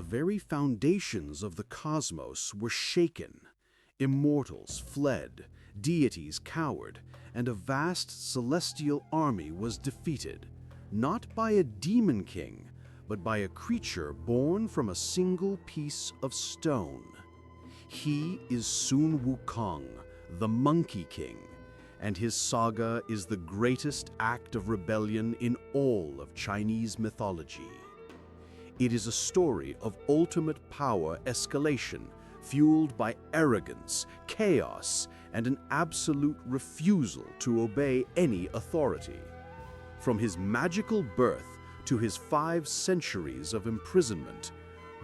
very foundations of the cosmos were shaken. Immortals fled, deities cowered, and a vast celestial army was defeated, not by a demon king, but by a creature born from a single piece of stone. He is Sun Wukong, the Monkey King, and his saga is the greatest act of rebellion in all of Chinese mythology. It is a story of ultimate power escalation, fueled by arrogance, chaos, and an absolute refusal to obey any authority. From his magical birth to his 5 centuries of imprisonment,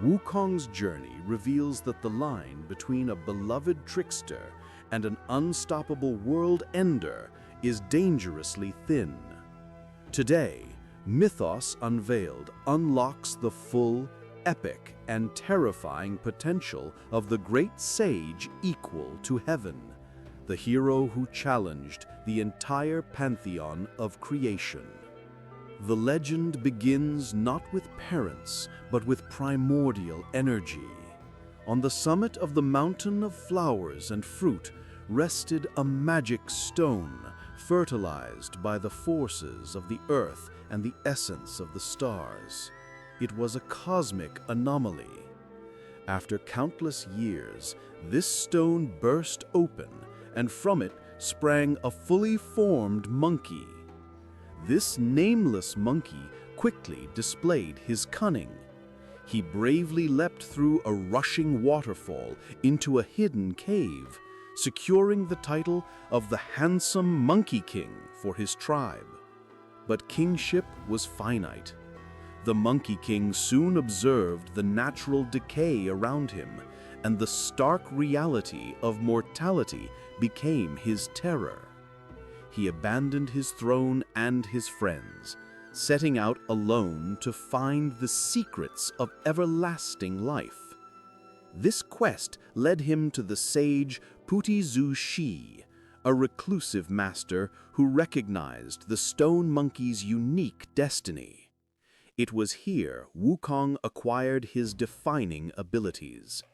Wukong's journey reveals that the line between a beloved trickster and an unstoppable world ender is dangerously thin. Today, Mythos Unveiled unlocks the full, epic, and terrifying potential of the great sage equal to heaven, the hero who challenged the entire pantheon of creation. The legend begins not with parents, but with primordial energy. On the summit of the mountain of flowers and fruit rested a magic stone, fertilized by the forces of the earth and the essence of the stars. It was a cosmic anomaly. After countless years, this stone burst open, and from it sprang a fully formed monkey. This nameless monkey quickly displayed his cunning. He bravely leapt through a rushing waterfall into a hidden cave, securing the title of the handsome Monkey King for his tribe. But kingship was finite. The Monkey King soon observed the natural decay around him, and the stark reality of mortality became his terror. He abandoned his throne and his friends, setting out alone to find the secrets of everlasting life. This quest led him to the sage Putizu Shi, a reclusive master who recognized the stone monkey's unique destiny. It was here Wukong acquired his defining abilities.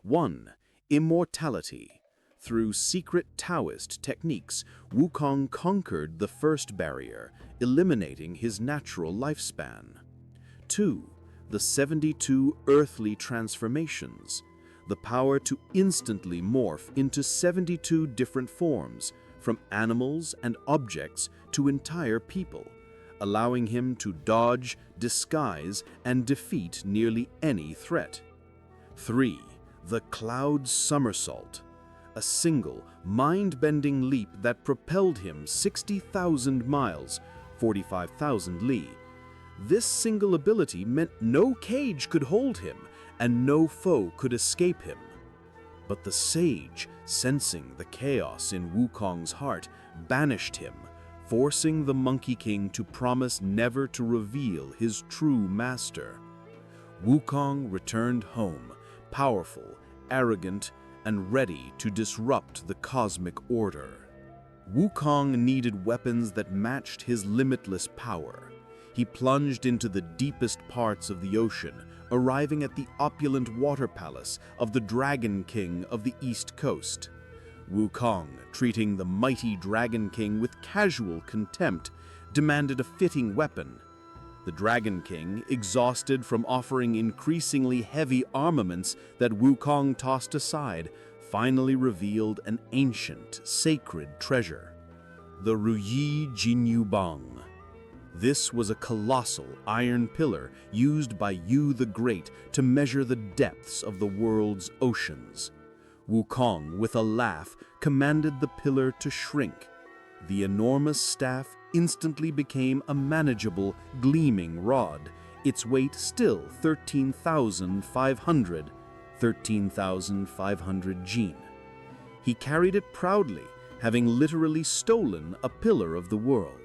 1. Immortality. Through secret Taoist techniques, Wukong conquered the first barrier, eliminating his natural lifespan. 2. The 72 earthly transformations. The power to instantly morph into 72 different forms, from animals and objects to entire people, allowing him to dodge, disguise, and defeat nearly any threat. 3. The Cloud Somersault. A single, mind-bending leap that propelled him 60,000 miles, 45,000 li. This single ability meant no cage could hold him, and no foe could escape him. But the sage, sensing the chaos in Wukong's heart, banished him, forcing the Monkey King to promise never to reveal his true master. Wukong returned home, powerful, arrogant, and ready to disrupt the cosmic order. Wukong needed weapons that matched his limitless power. He plunged into the deepest parts of the ocean, arriving at the opulent water palace of the Dragon King of the East Coast. Wukong, treating the mighty Dragon King with casual contempt, demanded a fitting weapon. The Dragon King, exhausted from offering increasingly heavy armaments that Wukong tossed aside, finally revealed an ancient, sacred treasure, the Ruyi Jinyu Bang. This was a colossal iron pillar used by Yu the Great to measure the depths of the world's oceans. Wukong, with a laugh, commanded the pillar to shrink. The enormous staff instantly became a manageable, gleaming rod, its weight still 13,500 jin. He carried it proudly, having literally stolen a pillar of the world.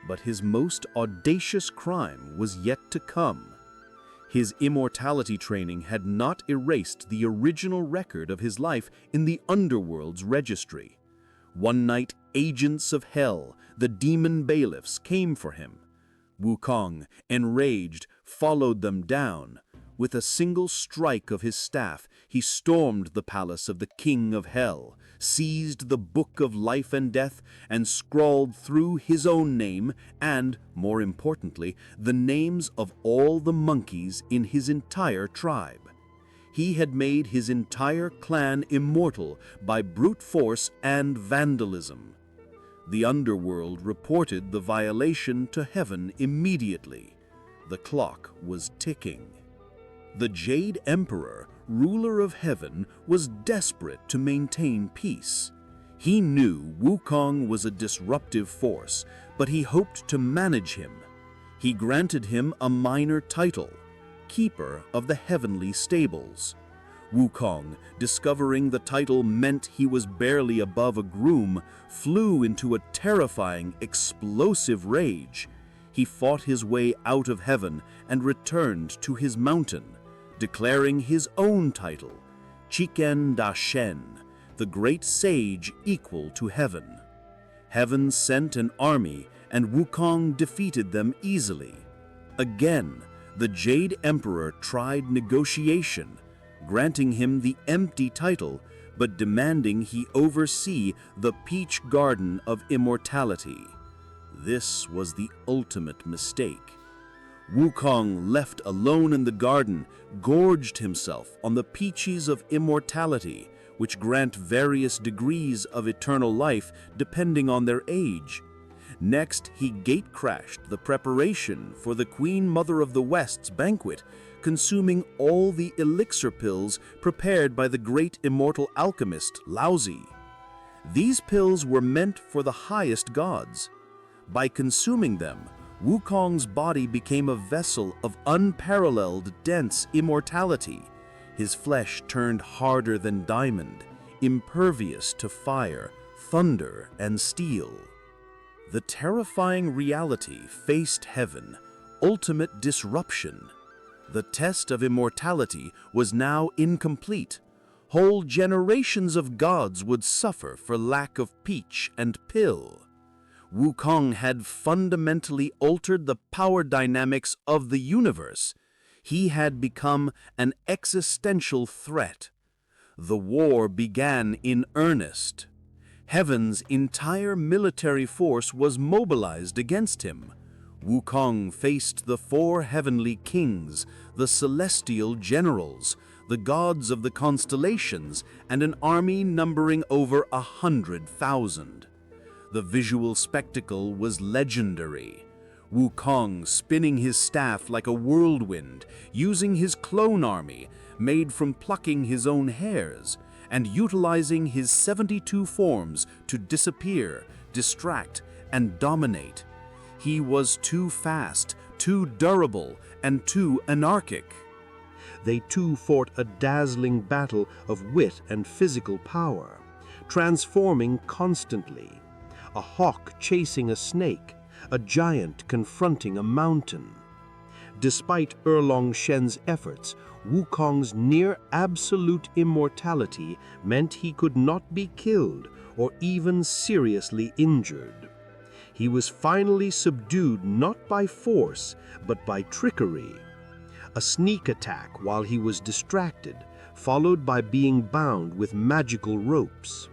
But his most audacious crime was yet to come. His immortality training had not erased the original record of his life in the Underworld's registry. One night, agents of hell, the demon bailiffs, came for him. Wukong, enraged, followed them down. With a single strike of his staff, he stormed the palace of the King of Hell, seized the Book of Life and Death, and scrawled through his own name and, more importantly, the names of all the monkeys in his entire tribe. He had made his entire clan immortal by brute force and vandalism. The Underworld reported the violation to heaven immediately. The clock was ticking. The Jade Emperor, ruler of heaven, was desperate to maintain peace. He knew Wukong was a disruptive force, but he hoped to manage him. He granted him a minor title, Keeper of the Heavenly Stables. Wukong, discovering the title meant he was barely above a groom, flew into a terrifying, explosive rage. He fought his way out of heaven and returned to his mountain, declaring his own title, Chiken Da Shen, the great sage equal to heaven. Heaven sent an army, and Wukong defeated them easily. Again, the Jade Emperor tried negotiation, granting him the empty title, but demanding he oversee the Peach Garden of Immortality. This was the ultimate mistake. Wukong, left alone in the garden, gorged himself on the Peaches of Immortality, which grant various degrees of eternal life depending on their age. Next, he gate-crashed the preparation for the Queen Mother of the West's banquet, consuming all the elixir pills prepared by the great immortal alchemist Laozi. These pills were meant for the highest gods. By consuming them, Wukong's body became a vessel of unparalleled dense immortality. His flesh turned harder than diamond, impervious to fire, thunder, and steel. The terrifying reality faced heaven, ultimate disruption. The test of immortality was now incomplete. Whole generations of gods would suffer for lack of peach and pill. Wukong had fundamentally altered the power dynamics of the universe. He had become an existential threat. The war began in earnest. Heaven's entire military force was mobilized against him. Wukong faced the 4 heavenly kings, the celestial generals, the gods of the constellations, and an army numbering over 100,000. The visual spectacle was legendary. Wukong spinning his staff like a whirlwind, using his clone army, made from plucking his own hairs, and utilizing his 72 forms to disappear, distract, and dominate. He was too fast, too durable, and too anarchic. They too fought a dazzling battle of wit and physical power, transforming constantly. A hawk chasing a snake, a giant confronting a mountain. Despite Erlong Shen's efforts, Wukong's near-absolute immortality meant he could not be killed or even seriously injured. He was finally subdued not by force, but by trickery. A sneak attack while he was distracted, followed by being bound with magical ropes.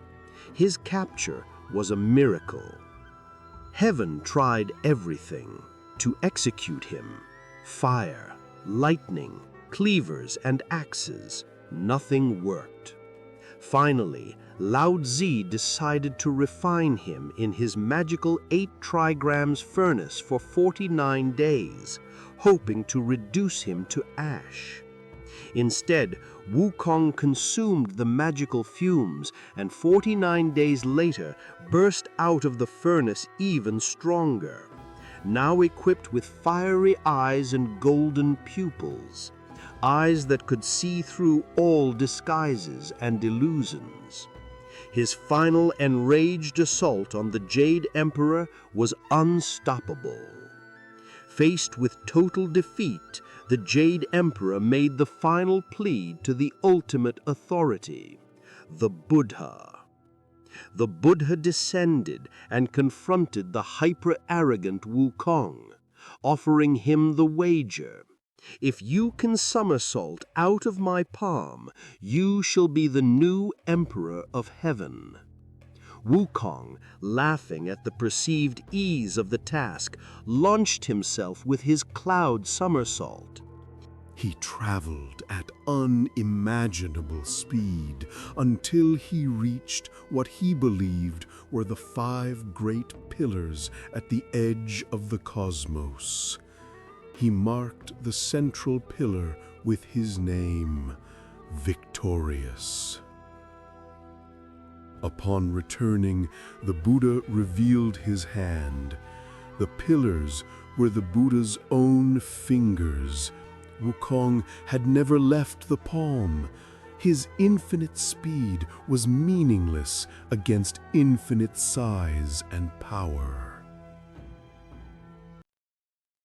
His capture was a miracle. Heaven tried everything to execute him. Fire, lightning, cleavers, and axes. Nothing worked. Finally, Lao Tzu decided to refine him in his magical 8 trigrams furnace for 49 days, hoping to reduce him to ash. Instead, Wukong consumed the magical fumes and 49 days later burst out of the furnace even stronger, now equipped with fiery eyes and golden pupils, eyes that could see through all disguises and illusions. His final enraged assault on the Jade Emperor was unstoppable. Faced with total defeat, the Jade Emperor made the final plea to the ultimate authority, the Buddha. The Buddha descended and confronted the hyper-arrogant Wukong, offering him the wager. If you can somersault out of my palm, you shall be the new emperor of heaven." Wukong, laughing at the perceived ease of the task, launched himself with his cloud somersault. He traveled at unimaginable speed until he reached what he believed were the 5 great pillars at the edge of the cosmos. He marked the central pillar with his name, Victorious. Upon returning, the Buddha revealed his hand. The pillars were the Buddha's own fingers. Wukong had never left the palm. His infinite speed was meaningless against infinite size and power.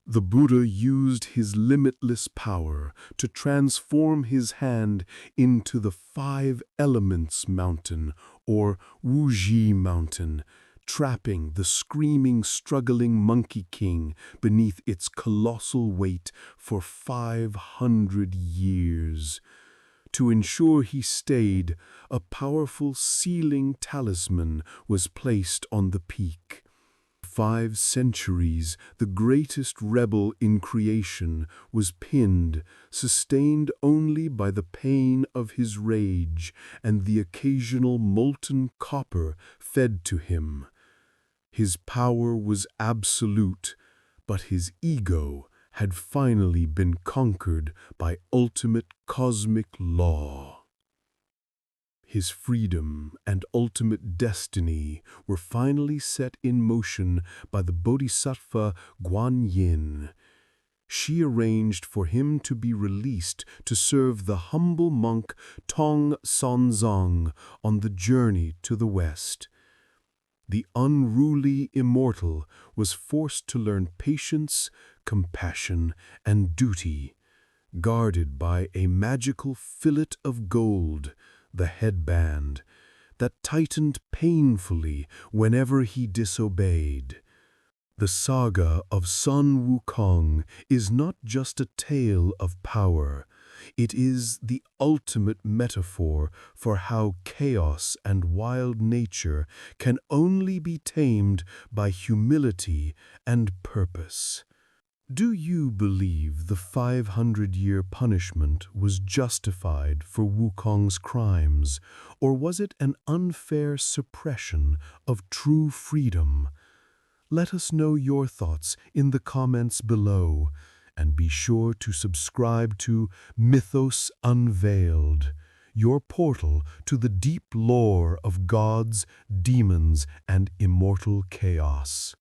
The Buddha used his limitless power to transform his hand into the 5 Elements Mountain, or Wuji Mountain, trapping the screaming, struggling Monkey King beneath its colossal weight for 500 years. To ensure he stayed, a powerful sealing talisman was placed on the peak. 5 centuries, the greatest rebel in creation was pinned, sustained only by the pain of his rage and the occasional molten copper fed to him. His power was absolute, but his ego had finally been conquered by ultimate cosmic law. His freedom and ultimate destiny were finally set in motion by the Bodhisattva Guan Yin. She arranged for him to be released to serve the humble monk Tong Sonzong on the journey to the West. The unruly Immortal was forced to learn patience, compassion, and duty, guarded by a magical fillet of gold, the headband, that tightened painfully whenever he disobeyed. The saga of Sun Wukong is not just a tale of power. It is the ultimate metaphor for how chaos and wild nature can only be tamed by humility and purpose. Do you believe the 500-year punishment was justified for Wukong's crimes, or was it an unfair suppression of true freedom? Let us know your thoughts in the comments below, and be sure to subscribe to Mythos Unveiled, your portal to the deep lore of gods, demons, and immortal chaos.